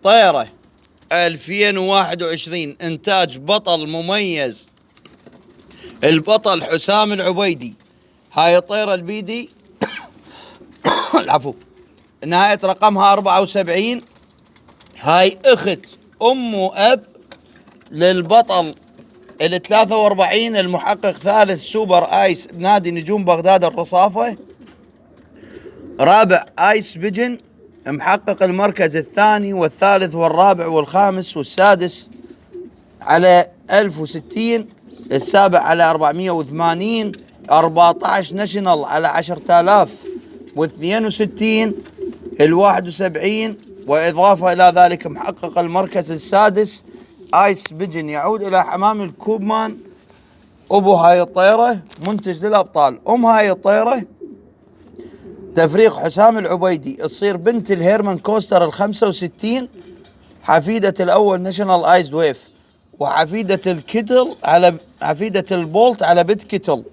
طيرة 2021 إنتاج بطل مميز البطل حسام العبيدي. هاي الطيرة البيدي العفو، نهاية رقمها 74. هاي أخت أم وأب للبطل 43 المحقق ثالث سوبر آيس بنادي نجوم بغداد الرصافة. رابع آيس بيجن محقق المركز الثاني والثالث والرابع والخامس والسادس على 1060، السابع على 480، 14 ناشونال على 10062، 71، وإضافة إلى ذلك محقق المركز السادس آيس بيجن يعود إلى حمام الكوبمان. أبو هاي الطيرة منتج للأبطال. هاي الطيرة تفريق حسام العبيدي، تصير بنت الهيرمان كوستر ال65، حفيدة الأول ناشونال آيس ويف، وحفيدة الكتل على حفيدة البولت على بيت كتل.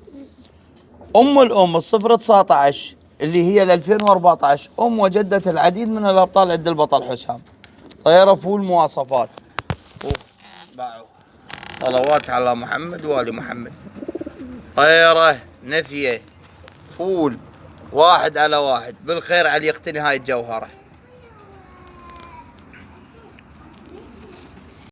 الأم 019 اللي هي 2014 وجدة العديد من الأبطال عند البطل حسام. طيارة فول مواصفات. باعوا صلوات على محمد وآل محمد. طيارة نفية فول 1 على 1. بالخير على يقتني هاي الجوهرة.